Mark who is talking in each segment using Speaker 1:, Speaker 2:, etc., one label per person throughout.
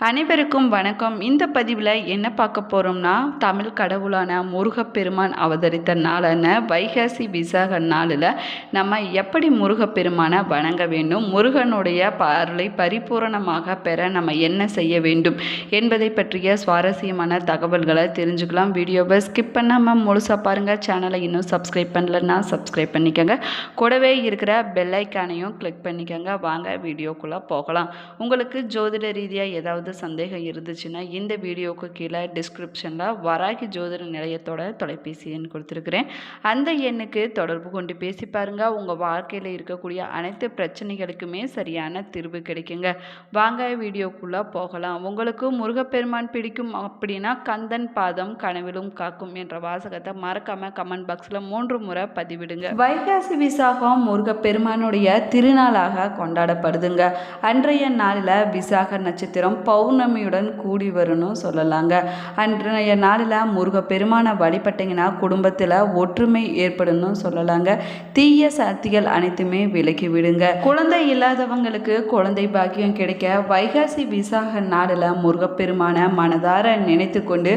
Speaker 1: அனைவருக்கும் வணக்கம். இந்த பதிவில் என்ன பார்க்க போகிறோம்னா, தமிழ் கடவுளான முருகப்பெருமான் அவதரித்த நாளான வைகாசி விசாக நாளில் நம்ம எப்படி முருகப்பெருமானை வணங்க வேண்டும், முருகனுடைய அருளை பரிபூரணமாக பெற நம்ம என்ன செய்ய வேண்டும் என்பதை பற்றிய சுவாரஸ்யமான தகவல்களை தெரிஞ்சுக்கலாம். வீடியோவை ஸ்கிப் பண்ணாமல் முழுசாக பாருங்கள். சேனலை இன்னும் சப்ஸ்கிரைப் பண்ணலன்னா சப்ஸ்கிரைப் பண்ணிக்கோங்க. கூடவே இருக்கிற பெல் ஐக்கானையும் கிளிக் பண்ணிக்கோங்க. வாங்க வீடியோக்குள்ளே போகலாம். உங்களுக்கு ஜோதிட ரீதியாக ஏதாவது சந்தேகம் இருந்துச்சுன்னா இந்த வீடியோவுக்கு கீழே டிஸ்கிரிப்ஷனில் வராகி ஜோதிட நிலையத்தோட தொலைபேசி எண் கொடுத்துருக்குறேன். அந்த எண்ணுக்கு தொடர்பு கொண்டு பேசி பாருங்கள். உங்கள் வாழ்க்கையில் இருக்கக்கூடிய அனைத்து பிரச்சனைகளுக்குமே சரியான தீர்வு கிடைக்குங்க. வாங்க வீடியோக்குள்ளே போகலாம். உங்களுக்கு முருகப்பெருமான் பிடிக்கும் அப்படின்னா கந்தன் பாதம் கனவிலும் காக்கும் என்ற வாசகத்தை மறக்காமல் கமெண்ட் பாக்ஸில் 3 முறை பதிவிடுங்க. வைகாசி விசாகம் முருகப்பெருமானுடைய திருநாளாக கொண்டாடப்படுதுங்க. அன்றைய நாளில் விசாக நட்சத்திரம் பௌர்ணமியுடன் கூடி வரணும் சொல்லலாங்க. அன்றைய நாளில் முருகப்பெருமானை வழிபட்டிங்கன்னா குடும்பத்தில் ஒற்றுமை ஏற்படணும் சொல்லலாங்க. தீய சக்திகள் அனைத்துமே விலக்கி விடுங்க. குழந்தை இல்லாதவங்களுக்கு குழந்தை பாக்கியம் கிடைக்க வைகாசி விசாக நாளில் முருகப்பெருமானை மனதார நினைத்து கொண்டு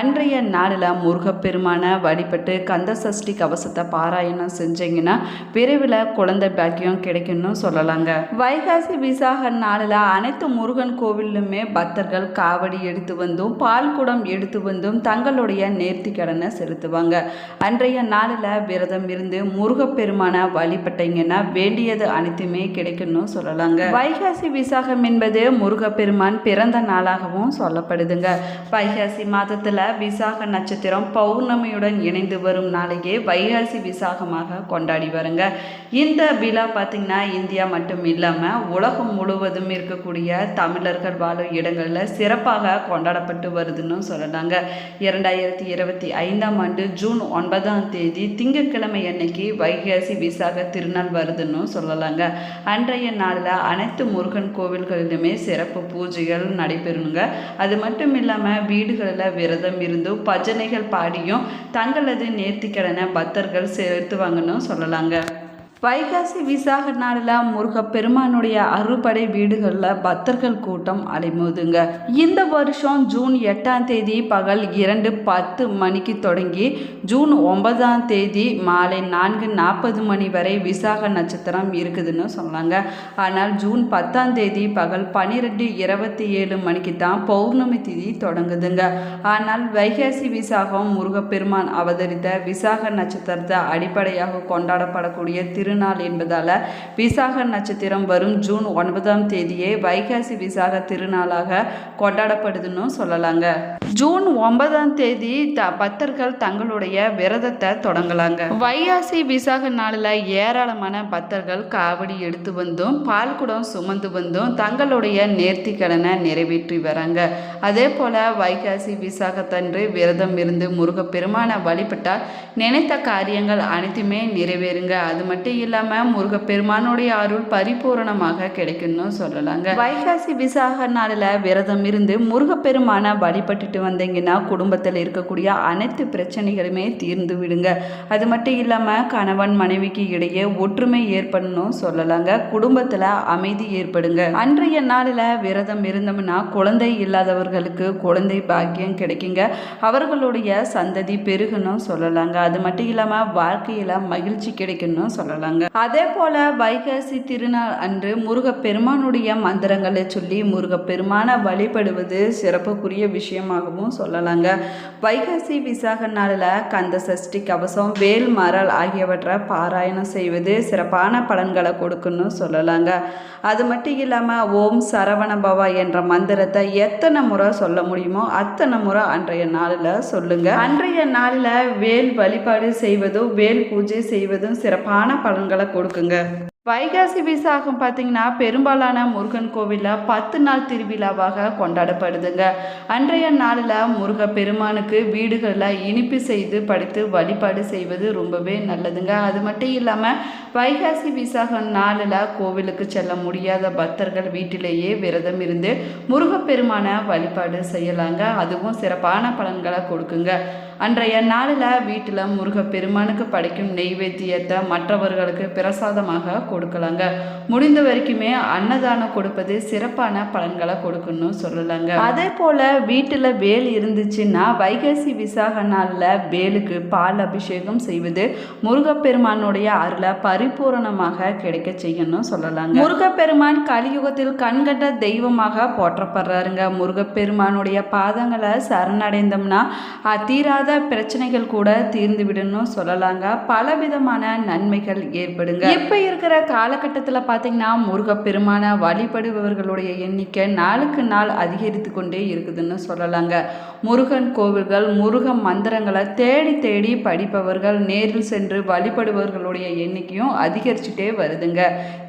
Speaker 1: அன்றைய நாளில் முருகப்பெருமானை வழிபட்டு கந்த சஷ்டி கவசத்தை பாராயணம் செஞ்சீங்கன்னா விரைவில் குழந்தை பாக்கியம் கிடைக்கணும் சொல்லலாங்க. வைகாசி விசாக நாளில் அனைத்து முருகன் கோவிலுமே பக்தர்கள் காவடி எடுத்து வந்தும் பால் குடம் எடுத்து வந்தும் தங்களுடைய நேர்த்தி கடனை செலுத்துவாங்க. அன்றைய நாளில் விரதம் இருந்து முருகப்பெருமான வழிபட்டீங்கன்னா வேண்டியது அனைத்துமே கிடைக்கணும் சொல்லலாங்க. வைகாசி விசாகம் என்பது முருகப்பெருமான் பிறந்த நாளாகவும் சொல்லப்படுதுங்க. வைகாசி மாதத்தில் விசாக நட்சத்திரம் பௌர்ணமியுடன் இணைந்து வரும் நாளையே வைகாசி விசாகமாக கொண்டாடி வருங்க. இந்த விழா பார்த்திங்கன்னா இந்தியா மட்டும் இல்லாமல் உலகம் முழுவதும் இருக்கக்கூடிய தமிழர்கள் வாழும் இடங்களில் சிறப்பாக கொண்டாடப்பட்டு வருதுன்னு சொல்லலாங்க. 2025ஆம் ஆண்டு ஜூன் 9ஆம் தேதி திங்கட்கிழமை அன்னைக்கு வைகாசி விசாக திருநாள் வருதுன்னு சொல்லலாங்க. அன்றைய நாளில் அனைத்து முருகன் கோவில்களிலுமே சிறப்பு பூஜைகள் நடைபெறுங்க. அது மட்டும் இல்லாமல் வீடுகளில் விரதம் இருந்தும் பஜனைகள் பாடியும் தங்களது நேர்த்திக்கடனை பக்தர்கள் செலுத்துவாங்கன்னு சொல்லலாங்க. வைகாசி விசாக நாளில் முருகப்பெருமானுடைய அறுபடை வீடுகளில் பக்தர்கள் கூட்டம் அலைமோதுங்க. இந்த வருஷம் ஜூன் 8ஆம் தேதி பகல் 2:10 மணிக்கு தொடங்கி ஜூன் 9ஆம் தேதி மாலை 4:40 மணி வரை விசாக நட்சத்திரம் இருக்குதுன்னு சொன்னாங்க. ஆனால் ஜூன் 10ஆம் தேதி பகல் 12:27 மணிக்கு தான் பௌர்ணமி திதி தொடங்குதுங்க. ஆனால் வைகாசி விசாகம் முருகப்பெருமான் அவதரித்த விசாக நட்சத்திரத்தை அடிப்படையாக கொண்டாடப்படக்கூடிய திருநாள் என்பதால விசாக நட்சத்திரம் வரும் ஜூன் 9ஆம் தேதியே வைகாசி விசாக திருநாளாக கொண்டாடப்படுதுன்னு சொல்லலாங்க. ஜூன் 9ஆம் தேதி பக்தர்கள் தங்களுடைய விரதத்தை தொடங்கலாங்க. வைகாசி விசாக நாளில் ஏராளமான பக்தர்கள் காவடி எடுத்து வந்தும் பால் குடம் சுமந்து வந்தும் தங்களுடைய நேர்த்தி கடனை நிறைவேற்றி வராங்க. அதே போல வைகாசி விசாகத்தன்று விரதம் இருந்து முருகப்பெருமானை வழிபட்டால் நினைத்த காரியங்கள் அனைத்துமே நிறைவேறுங்க. அது மட்டும் இல்லாமல் முருகப்பெருமானுடைய அருள் பரிபூரணமாக கிடைக்கும்னு சொல்லலாங்க. வைகாசி விசாக நாளில் விரதம் இருந்து முருகப்பெருமானை வழிபட்டுட்டு வந்தீங்கன்னா குடும்பத்தில் இருக்கக்கூடிய அனைத்து பிரச்சனைகளுமே தீர்ந்து விடுங்க. அது மட்டும் இல்லாமல் கணவன் மனைவிக்கு இடையே ஒற்றுமை ஏற்படணும் சொல்லலாங்க. குடும்பத்தில் அமைதி ஏற்படுங்க. அன்றைய நாளில் விரதம் இருந்தோம்னா குழந்தை இல்லாதவர்களுக்கு குழந்தை பாக்கியம் கிடைக்குங்க. அவர்களுடைய சந்ததி பெருகணும் சொல்லலாங்க. அது மட்டும் இல்லாமல் வாழ்க்கையில் மகிழ்ச்சி கிடைக்கணும் சொல்லலாங்க. அதே போல வைகாசி திருநாள் அன்று முருகப்பெருமானுடைய மந்திரங்களை சொல்லி முருகப்பெருமானை வழிபடுவது சிறப்புக்குரிய விஷயமாகவும் சொல்லலாங்க. வைகாசி விசாக நாளில் கந்த சஷ்டி கவசம் வேல் மரல் ஆகியவற்றை பாராயணம் செய்வது சிறப்பான பலன்களை கொடுக்குன்னு சொல்லலாங்க. அது மட்டும் இல்லாமல் ஓம் சரவண பவா என்ற மந்திரத்தை எத்தனை முறை சொல்ல முடியுமோ அத்தனை முறை அன்றைய நாளில் சொல்லுங்க. அன்றைய நாளில் வேல் வழிபாடு செய்வதும் வேல் பூஜை செய்வதும் சிறப்பான பலன்களை கொடுக்குங்க. வைகாசி விசாகம் பார்த்திங்கன்னா பெரும்பாலான முருகன் கோவிலில் 10 நாள் திருவிழாவாக கொண்டாடப்படுதுங்க. அன்றைய நாளில் முருகப்பெருமானுக்கு வீடுகளில் இனிப்பு செய்து படைத்து வழிபாடு செய்வது ரொம்பவே நல்லதுங்க. அது மட்டும் இல்லாமல் வைகாசி விசாகம் நாளில் கோவிலுக்கு செல்ல முடியாத பக்தர்கள் வீட்டிலேயே விரதம் இருந்து முருகப்பெருமானை வழிபாடு செய்யலாங்க. அதுவும் சிறப்பான பலன்களை கொடுக்குங்க. அன்றைய நாளில் வீட்டில் முருகப்பெருமானுக்கு படைக்கும் நெய்வேத்தியத்தை மற்றவர்களுக்கு பிரசாதமாக கொடுக்கலாங்க. முடிந்த வரைக்குமே அன்னதானம் கொடுப்பது சிறப்பான பலன்களை கொடுக்கணும்னு சொல்லலாங்க. அதே போல் வீட்டில் வேல் இருந்துச்சுன்னா வைகாசி விசாக நாளில் வேலுக்கு பால் அபிஷேகம் செய்வது முருகப்பெருமானுடைய அருளை பரிபூரணமாக கிடைக்க செய்யணும் சொல்லலாங்க. முருகப்பெருமான் கலியுகத்தில் கண்கண்ட தெய்வமாக போற்றப்படுறாருங்க. முருகப்பெருமானுடைய பாதங்களை சரணடைந்தோம்னா தீராத பிரச்சனைகள் கூட தீர்ந்து விடணும் சொல்லலாங்க. பலவிதமான நன்மைகள் ஏற்படுங்க. இப்ப இருக்கிற காலகட்டத்தில் பார்த்தீங்கன்னா முருகப்பெருமான வழிபடுபவர்களுடைய எண்ணிக்கை நாளுக்கு நாள் அதிகரித்து கொண்டே இருக்குதுன்னு சொல்லலாங்க. முருகன் கோவில்கள் முருக மந்திரங்களை தேடி தேடி படிப்பவர்கள் நேரில் சென்று வழிபடுபவர்களுடைய எண்ணிக்கையும் அதிகரிச்சுட்டே வருதுங்க.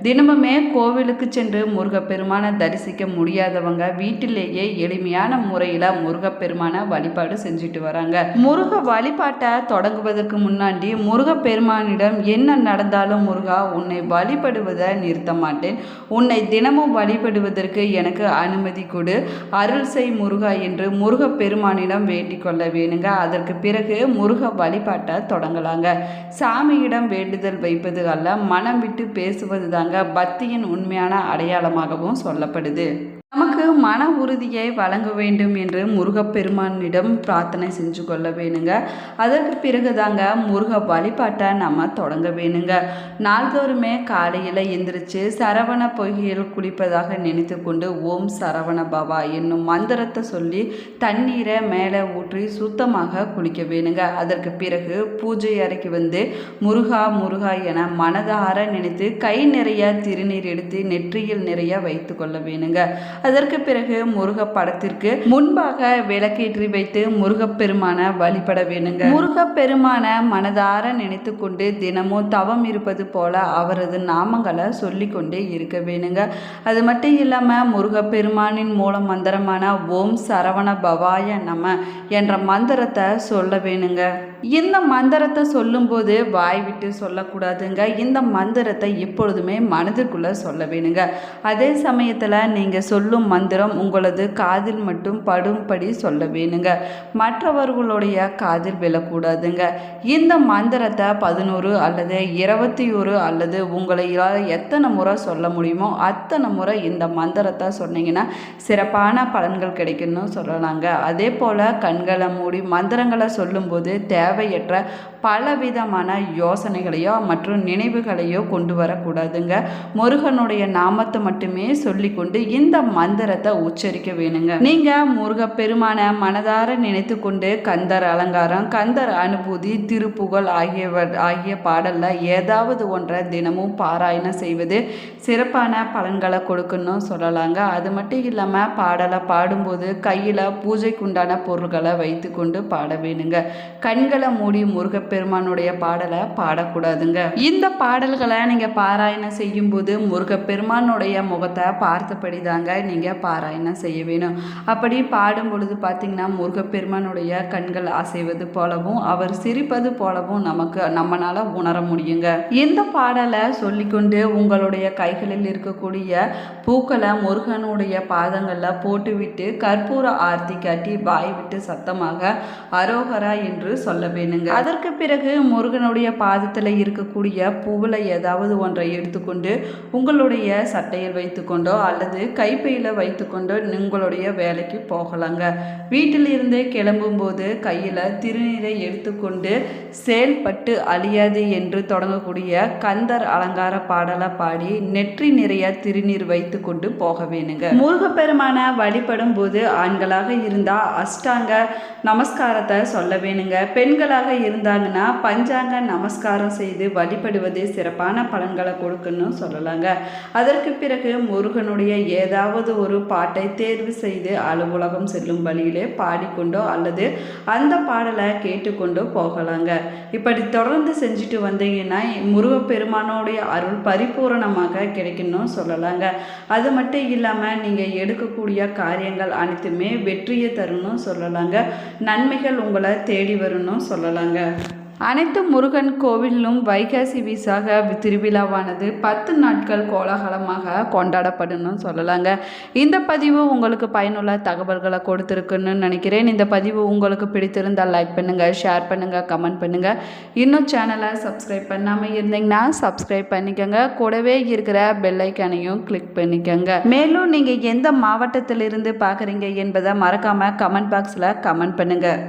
Speaker 1: தினமுமே கோவிலுக்கு சென்று முருகப்பெருமான தரிசிக்க முடியாதவங்க வீட்டிலேயே எளிமையான முறையில் முருகப்பெருமான வழிபாடு செஞ்சுட்டு வராங்க. முருக வழிபாட்டை தொடங்குவதற்கு முன்னாடி முருகப்பெருமானிடம் என்ன நடந்தாலும் முருகா உன்னை வழிபடுவதை நிறுத்த மாட்டேன், உன்னை தினமும் வழிபடுவதற்கு எனக்கு அனுமதி கொடு, அருள் செய் முருகா என்று முருகப்பெருமானிடம் வேண்டிக் கொள்ள வேணுங்க. அதற்கு பிறகு முருக வழிபாட்டை தொடங்கலாங்க. சாமியிடம் வேண்டுதல் வைப்பது அல்ல, மனம் விட்டு பேசுவது தாங்க பக்தியின் உண்மையான அடையாளமாகவும் சொல்லப்படுது. நமக்கு மன உறுதியை வழங்க வேண்டும் என்று முருகப்பெருமானிடம் பிரார்த்தனை செஞ்சு கொள்ள வேணுங்க. அதற்கு பிறகு தாங்க முருக வழிபாட்டை நம்ம தொடங்க வேணுங்க. நாள்தோறுமே காலையில் எந்திரிச்சு சரவண பொய்கையில் குளிப்பதாக நினைத்து கொண்டு ஓம் சரவண பவா என்னும் மந்திரத்தை சொல்லி தண்ணீரை மேலே ஊற்றி சுத்தமாக குளிக்க வேணுங்க. அதற்கு பிறகு பூஜை அறைக்கு வந்து முருகா முருகா என மனதார நினைத்து கை நிறைய திருநீர் எடுத்து நெற்றியில் நிறைய வைத்து கொள்ள வேணுங்க. அதற்கு பிறகு முருக படத்திற்கு முன்பாக விளக்கேற்றி வைத்து முருகப்பெருமான வழிபட வேணுங்க. முருகப்பெருமான மனதார நினைத்து கொண்டு தினமும் தவம் இருப்பது போல அவரது நாமங்களை சொல்லி கொண்டே இருக்க வேணுங்க. அது மட்டும் இல்லாமல் முருகப்பெருமானின் மூல மந்திரமான ஓம் சரவண பவாய நம என்ற மந்திரத்தை சொல்ல வேணுங்க. இந்த மந்திரத்தை சொல்லும்போது வாய் விட்டு சொல்லக்கூடாதுங்க. இந்த மந்திரத்தை எப்பொழுதுமே மனதிற்குள்ளே சொல்ல வேணுங்க. அதே சமயத்தில் நீங்கள் சொல்லும் மந்திரம் உங்களது காதில் மட்டும் படும்படி சொல்ல வேணுங்க. மற்றவர்களுடைய காதில் விழக்கூடாதுங்க. இந்த மந்திரத்தை 11 அல்லது 21 அல்லது உங்களால் எத்தனை முறை சொல்ல முடியுமோ அத்தனை முறை இந்த மந்திரத்தை சொன்னீங்கன்னா சிறப்பான பலன்கள் கிடைக்கணும்னு சொல்லலாங்க. அதே போல் கண்களை மூடி மந்திரங்களை சொல்லும்போது தேவையற்ற பலவிதமான யோசனைகளையோ மற்றும் நினைவுகளையோ கொண்டு வரக்கூடாதுங்க. முருகனுடைய நாமத்தை மட்டுமே சொல்லிக்கொண்டு இந்த மந்திரத்தை உச்சரிக்க வேணுங்க. நீங்க முருகப்பெருமான மனதார நினைத்து கொண்டு கந்தர் அலங்காரம், கந்தர் அனுபூதி, திருப்புகழ் ஆகிய பாடல்ல ஏதாவது ஒன்றை தினமும் பாராயணம் செய்வது சிறப்பான பலன்களை கொடுக்கணும்னு சொல்லலாங்க. அது மட்டும் இல்லாமல் பாடலை பாடும்போது கையில் பூஜைக்குண்டான பொருட்களை வைத்து கொண்டு பாட வேணுங்க. கண்களை மூடி முருகப்பெருமானுடைய பாடலை பாடக்கூடாதுங்க. இந்த பாடல்களை நீங்கள் பாராயணம் செய்யும்போது முருகப்பெருமானுடைய முகத்தை பார்த்தபடி தாங்க நீங்கள் பாராயணம் செய்ய வேணும். அப்படி பாடும் பொழுது பார்த்தீங்கன்னா முருகப்பெருமானுடைய கண்கள் அசைவது போலவும் அவர் சிரிப்பது போலவும் நம்மளால உணர முடியுங்க. இந்த பாடலை சொல்லிக்கொண்டு உங்களுடைய கைகளில் இருக்கக்கூடிய பூக்களை முருகனுடைய பாதங்களில் போட்டுவிட்டு கற்பூர ஆர்த்தி காட்டி வாய் விட்டு சத்தமாக அரோகரா என்று சொல்ல வேணுங்க. அதற்கு பிறகு முருகனுடைய பாதத்தில் இருக்கக்கூடிய பூவில் ஏதாவது ஒன்றை எடுத்துக்கொண்டு உங்களுடைய சட்டையில் வைத்துக்கொண்டோ அல்லது கைப்பையில் வைத்துக்கொண்டோ உங்களுடைய வேலைக்கு போகலாங்க. வீட்டில் இருந்தே கிளம்பும்போது கையில் திருநீரை எடுத்துக்கொண்டு செயல்பட்டு அழியாது என்று தொடங்கக்கூடிய கந்தர் அலங்கார பாடலை பாடி நெற்றி நிறைய திருநீர் வைத்து கொண்டு போக வேணுங்க. முருகப்பெருமான வழிபடும் போது ஆண்களாக இருந்தால் அஷ்டாங்க நமஸ்காரத்தை சொல்ல வேணுங்க. பெண்களாக இருந்தாங்கன்னா பஞ்சாங்க நமஸ்காரம் செய்து வழிபடுவது சிறப்பான பலன்களை கொடுக்கணும்னு சொல்லலாங்க. அதற்கு பிறகு முருகனுடைய ஏதாவது ஒரு பாட்டை தேர்வு செய்து அலுவலகம் செல்லும் வழியிலே பாடிக்கொண்டோ அல்லது அந்த பாடலை கேட்டுக்கொண்டோ போகலாங்க. இப்படி தொடர்ந்து செஞ்சுட்டு வந்தீங்கன்னா முருகப்பெருமானோடைய அருள் பரிபூரணமாக கிடைக்கணும்னு சொல்லலாங்க. அது மட்டும் இல்லாமல் நீங்கள் எடுக்கக்கூடிய காரியங்கள் அனைத்துமே வெற்றியை தரணும்னு சொல்லலாங்க. நன்மைகள் உங்களை தேடி வரணும்னு சொல்லலாங்க. அனைத்து முருகன் கோவிலிலும் வைகாசி விசாக திருவிழாவானது 10 நாட்கள் கோலாகலமாக கொண்டாடப்படணும்னு சொல்லலாங்க. இந்த பதிவு உங்களுக்கு பயனுள்ள தகவல்களை கொடுத்துருக்குன்னு நினைக்கிறேன். இந்த பதிவு உங்களுக்கு பிடித்திருந்தால் லைக் பண்ணுங்கள், ஷேர் பண்ணுங்கள், கமெண்ட் பண்ணுங்கள். இன்னும் சேனலை சப்ஸ்கிரைப் பண்ணாமல் இருந்தீங்கன்னா சப்ஸ்கிரைப் பண்ணிக்கோங்க. கூடவே இருக்கிற பெல் ஐக்கானையும் கிளிக் பண்ணிக்கோங்க. மேலும் நீங்கள் எந்த மாவட்டத்திலிருந்து பார்க்குறீங்க என்பதை மறக்காமல் கமெண்ட் பாக்ஸில் கமெண்ட் பண்ணுங்கள்.